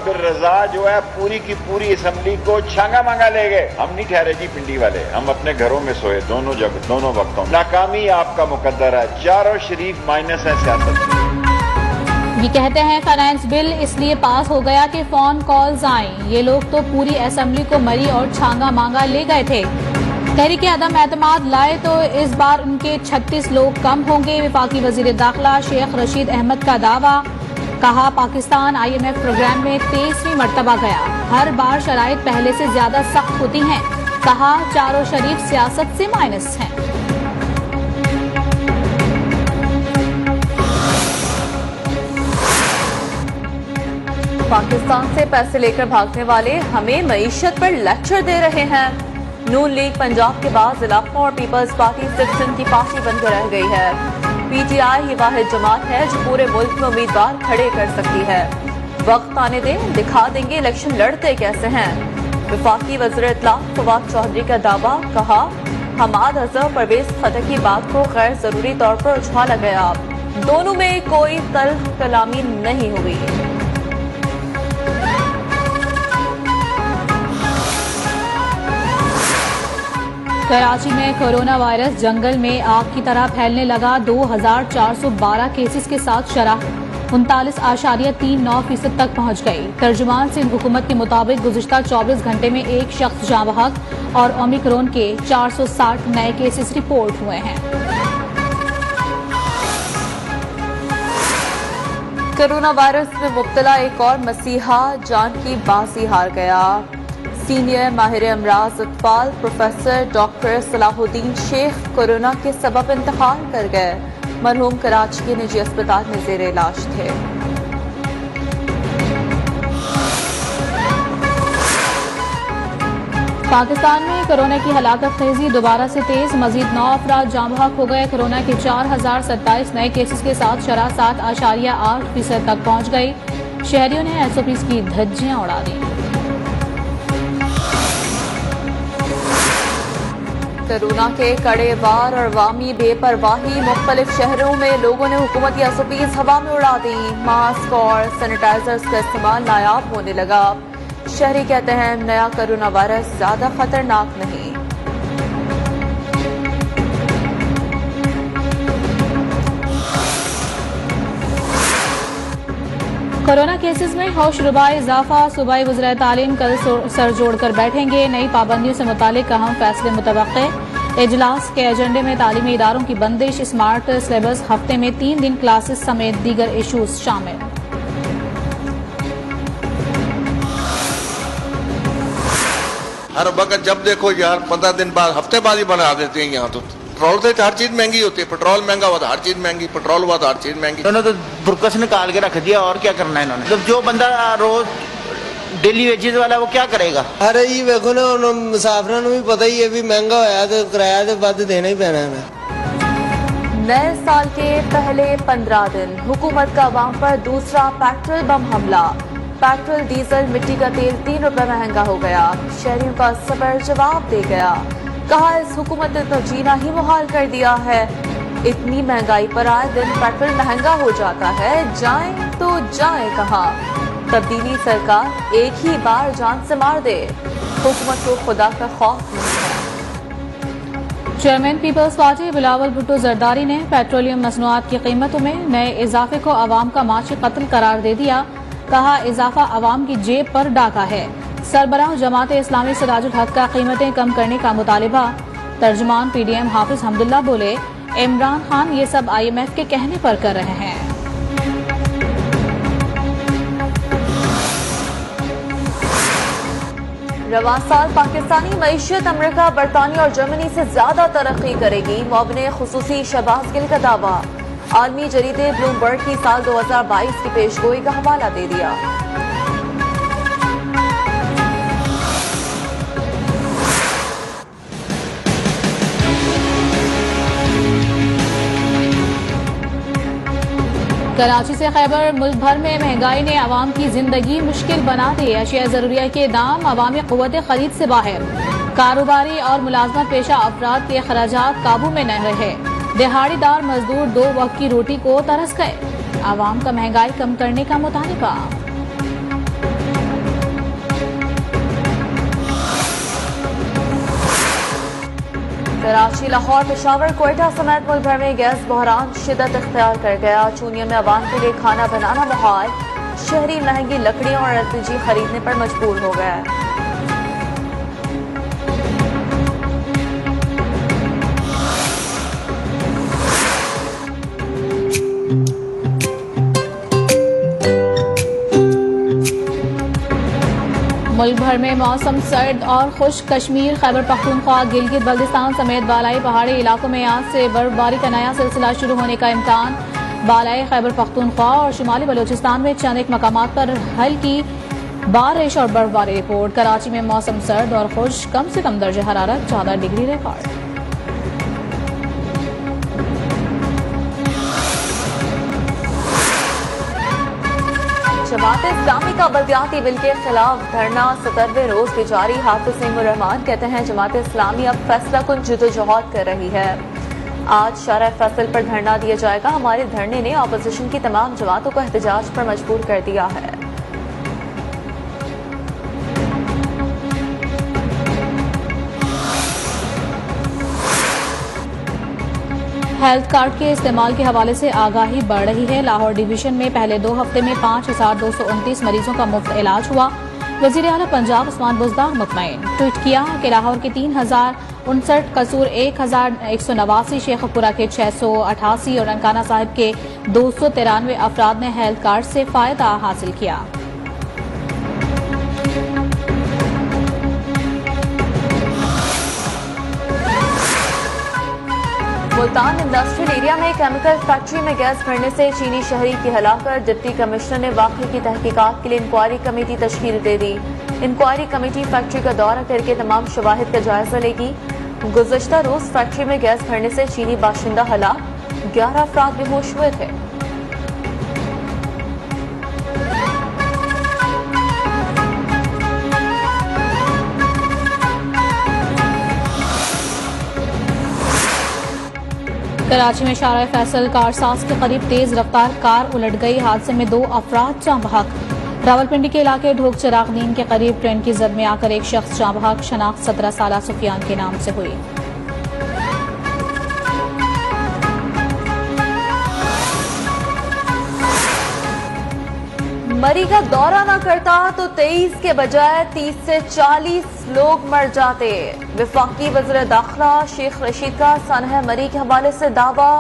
आबिर रजा जो है पूरी की पूरी असेंबली को छांगा मांगा ले गए। हम नहीं ठहरे जी पिंडी वाले, हम अपने घरों में सोए दोनों वक्तों। नाकामी आपका मुकद्दर है, चारों शरीफ माइनस है सियासत में। ये कहते हैं फाइनेंस बिल इसलिए पास हो गया कि फोन कॉल्स आई। ये लोग तो पूरी असेंबली को मरी और छांगा मांगा ले गए थे। तहरीक अदम एतमाद लाए तो इस बार उनके 36 लोग कम होंगे। वफाकी वजीर दाखिला शेख रशीद अहमद का दावा, कहा पाकिस्तान IMF प्रोग्राम में 23वीं मरतबा गया। हर बार शराइत पहले से ज्यादा सख्त होती हैं। कहा चारों शरीफ सियासत से माइनस हैं। पाकिस्तान से पैसे लेकर भागने वाले हमें मईशत पर लेक्चर दे रहे हैं। नून लीग पंजाब के बाद इलाकों और पीपल्स पार्टी सिटीजन की पार्टी बनकर रह गई है। PTI ही वाहिद जमात है जो पूरे मुल्क में उम्मीदवार खड़े कर सकती है। वक्त आने दें, दिखा देंगे इलेक्शन लड़ते कैसे हैं। वफाकी वज़ीर इत्तलाफ फवाद चौधरी का दावा, कहा हमाद अजहर परवेज खतर की बात को गैर जरूरी तौर पर उछाला गया। दोनों में कोई तल्ख कलामी नहीं हुई। कराची में कोरोना वायरस जंगल में आग की तरह फैलने लगा। 2412 केसेस के साथ शरह 39.39% तक पहुंच गई। तर्जुमान सिंध हुकूमत के मुताबिक गुज़िश्ता 24 घंटे में एक शख्स जाँ बहक और ओमिक्रॉन के 460 नए केसेस रिपोर्ट हुए हैं। कोरोना वायरस में मुब्तला एक और मसीहा जान की बाजी हार गया। सीनियर माहिर अमराज अतफाल professor doctor Salahuddin Sheikh corona के सबब इंतकाल कर गए। मरहूम कराची के निजी अस्पताल में जेर इलाज थे। पाकिस्तान में कोरोना की हलाकत खेजी दोबारा से तेज। मजीद 9 अफराद जाँ बहक हो गए। कोरोना के 4027 नए केसेस के साथ शरह 7.8% तक पहुंच गई। शहरियों ने SOPs की धज्जियां उड़ा दी। कोरोना के कड़े वार और अवामी बेपरवाही, मुख्तलिफ शहरों में लोगों ने हुकूमती SOPs हवा में उड़ा दी। मास्क और सैनिटाइजर्स का इस्तेमाल नायाब होने लगा। शहरी कहते हैं नया कोरोना वायरस ज्यादा खतरनाक नहीं। कोरोना केसेस में हौशरुबा इजाफा। सूबाई वज़ीर तालीम कल सर जोड़कर बैठेंगे। नई पाबंदियों से मुतालिक अहम फैसले मुतवक्के। इजलास के एजेंडे में तालीमी इदारों की बंदिश, स्मार्ट सिलेबस, हफ्ते में 3 दिन क्लासेस समेत दीगर इशूज शामिल। हर वक्त जब देखो यार 15 दिन बाद हफ्ते बाद ही बना देते हैं। यहाँ तो पेट्रोल से हर चीज महंगी होती है। पेट्रोल महंगा हुआ तो हर चीज महंगी, पेट्रोल हुआ तो हर चीज महंगी। इन्होंने तो बुरकस निकाल के रख दिया, और क्या करना है इन्होंने। जब जो बंदा रोज डेली वेजेस वाला वो क्या करेगा। अरे ये देखो ना मुसाफिरों को भी पता ही है भी महंगा होया तो किराया तो बद देना ही पैना है। नए साल के पहले 15 दिन हुकूमत का अवाम पर दूसरा पेट्रोल बम हमला। पेट्रोल, डीजल, मिट्टी का तेल 3 रुपए महंगा हो गया। शहरियों का सबर जवाब दे गया। कहा इस हुकूमत ने तो जीना ही मुहाल कर दिया है। इतनी महंगाई पर आए दिन पेट्रोल महंगा हो जाता है, जाएं तो जाएं कहाँ। तब्दीली सरकार एक ही बार जान से मार दे। हुकूमत को खुदा का खौफ नहीं है। Chairman Peoples Party Bilawal Bhutto Zardari ने पेट्रोलियम मसनूआत की कीमतों में नए इजाफे को अवाम का माशी कत्ल करार दे दिया। कहा इजाफा अवाम की जेब पर डाका है। सरबराह जमात इस्लामी सिराजुल हक का कीमतें कम करने का मुतालिबा। तर्जुमान PDM हाफिज हमदुल्ला बोले इमरान खान ये सब IMF के कहने पर कर रहे हैं। रवां साल पाकिस्तानी मईशत अमेरिका, बरतानिया और जर्मनी से ज्यादा तरक्की करेगी। मुआविन खुसूसी शहबाज गिल का दावा। आलमी जरीदे ब्लूमबर्ग की साल 2022 की पेशगोई का हवाला दे दिया। कराची से खैबर, मुल्क भर में महंगाई ने आवाम की जिंदगी मुश्किल बना दी। अशिया जरूरिया के दाम अवामी क़ुव्वत खरीद से बाहर। कारोबारी और मुलाजमत पेशा अफराद के अखराजात काबू में न रहे। दिहाड़ीदार मजदूर 2 वक्त की रोटी को तरस गए। आवाम का महंगाई कम करने का मुतालिबा। कराची, लाहौर, पेशावर, कोयटा समेत मुल्क भर में गैस बहरान शिदत इख्तियार कर गया। चूनिया में अवाम के लिए खाना बनाना मुहाल, शहरी महंगी लकड़ियों और एलपीजी खरीदने पर मजबूर हो गया है। मुल्क भर में मौसम सर्द और खुश्क। कश्मीर, खैबर पख्तूनख्वा, गिलगित बल्तिस्तान समेत बालाई पहाड़ी इलाकों में आज से बर्फबारी का नया सिलसिला शुरू होने का इम्कान। बालाई खैबर पख्तूनख्वा और शुमाली बलूचिस्तान में चंद एक मकामात पर हल्की बारिश और बर्फबारी रिपोर्ट। कराची में मौसम सर्द और खुश्क, कम से कम दर्जे हरारत 14 डिग्री रिकॉर्ड। जमात इस्लामी का बलदियाती बिल के खिलाफ धरना 17वें रोज भी जारी। हाफिज नईमुर्रहमान कहते हैं जमात इस्लामी अब फैसला कुन जदोजहद कर रही है। आज शरह फैसल पर धरना दिया जाएगा। हमारे धरने ने अपोजिशन की तमाम जमातों को एहतजाज पर मजबूर कर दिया है। हेल्थ कार्ड के इस्तेमाल के हवाले से आगाही बढ़ रही है। लाहौर डिवीजन में पहले 2 हफ्ते में 5229 मरीजों का मुफ्त इलाज हुआ। वजीर आला पंजाब उस्मान बुज़दार मुतमईन। ट्वीट किया कि लाहौर के 3059, कसूर 1189, शेखपुरा के 688 और ननकाना साहिब के 293 अफराद ने हेल्थ कार्ड से फायदा हासिल किया। मुल्तान इंडस्ट्रियल एरिया में केमिकल फैक्ट्री में गैस भरने से चीनी शहरी की हलाकत। डिप्टी कमिश्नर ने वाक़े की तहकीकात के लिए इंक्वायरी कमेटी तश्कील दे दी। इंक्वायरी कमेटी फैक्ट्री का दौरा करके तमाम शवाहिद का जायजा लेगी। गुज़श्ता रोज फैक्ट्री में गैस भरने से चीनी बाशिंदा हलाक, 11 अफराद बेहोश हुए थे। कराची में शारा फैसल कारसाज के करीब तेज रफ्तार कार उलट गई। हादसे में 2 अफराद जाँ बहक। रावलपिंडी के इलाके ढोक चिरागदीन के करीब ट्रेन की जद में आकर एक शख्स जाँ बहक। शनाख्त 17 साला सुफियान के नाम से हुई। मरी का दौरा न करता तो 23 के बजाय 30 से 40 लोग मर जाते। वफाकी वज़ीर दाखिला शेख रशीद का सानह मरी के हवाले से दावा।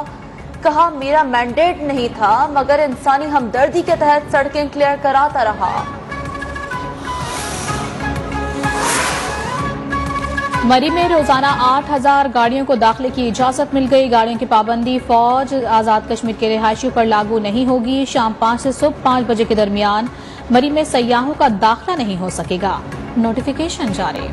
कहा मेरा मैंडेट नहीं था मगर इंसानी हमदर्दी के तहत सड़कें क्लियर कराता रहा। मरी में रोजाना 8000 गाड़ियों को दाखिले की इजाजत मिल गई। गाड़ियों की पाबंदी फौज आजाद कश्मीर के रिहायशियों पर लागू नहीं होगी। शाम 5 से सुबह 5 बजे के दरमियान मरी में सयाहों का दाखिला नहीं हो सकेगा। नोटिफिकेशन जारी।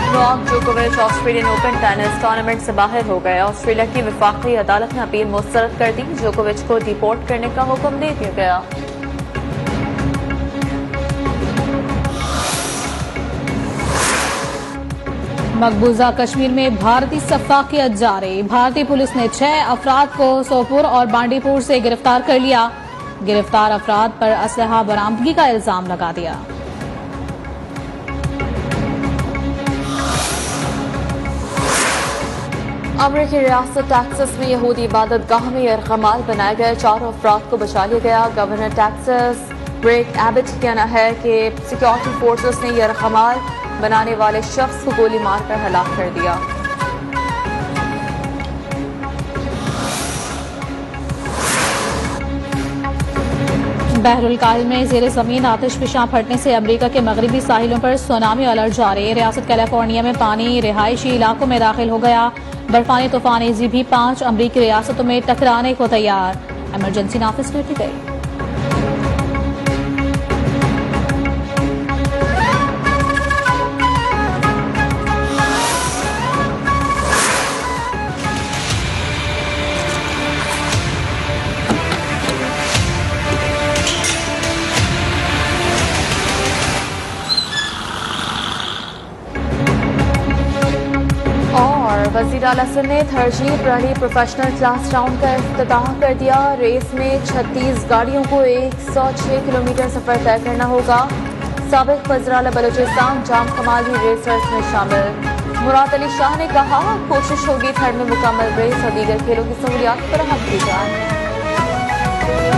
नोवाक जोकोविच ऑस्ट्रेलियन ओपन टेनिस टूर्नामेंट से बाहर हो गए। ऑस्ट्रेलिया की वफाकी अदालत ने अपील मुस्तरद कर दी। जोकोविच को डिपोर्ट करने का हुक्म दे दिया गया। मकबूजा कश्मीर में भारतीय सफाकियत जारी। भारतीय पुलिस ने 6 अफराद को सोपुर और बांडीपुर से गिरफ्तार कर लिया। गिरफ्तार अफराद पर असलहा बरामदगी का इल्जाम लगा दिया। अमरीकी रियासत टेक्सास में यहूदी इबादत गाह में यरगमाल बनाए गए 4 अफराद को बचा लिया गया। गवर्नर टेक्सास ग्रेग एबट का कहना है कि सिक्योरिटी फोर्सेस ने यरगमाल बनाने वाले शख्स को गोली मारकर हलाक कर दिया। बहरुल काहिल में जेर जमीन आतिशफशां फटने से अमरीका के मगरबी साहिलों पर सुनामी अलर्ट जारी। रियासत कैलिफोर्निया में पानी रिहायशी इलाकों में दाखिल हो गया। बर्फानी तूफान इजी भी 5 अमरीकी रियासतों में टकराने को तैयार। इमरजेंसी नाफिज कर दी गई। डीडाला ने थर्जी प्रहरी प्रोफेशनल क्लास राउंड का इफ्तिताह कर दिया। रेस में 36 गाड़ियों को 106 किलोमीटर सफर तय करना होगा। साबिक वज़ीर-ए-आला बलूचिस्तान जाम कमाल भी रेसर्स में शामिल। मुराद अली शाह ने कहा, कोशिश होगी थर्ड में मुकम्मल रेस और दीगर खेलों की सहूलियात फराहम की जाए।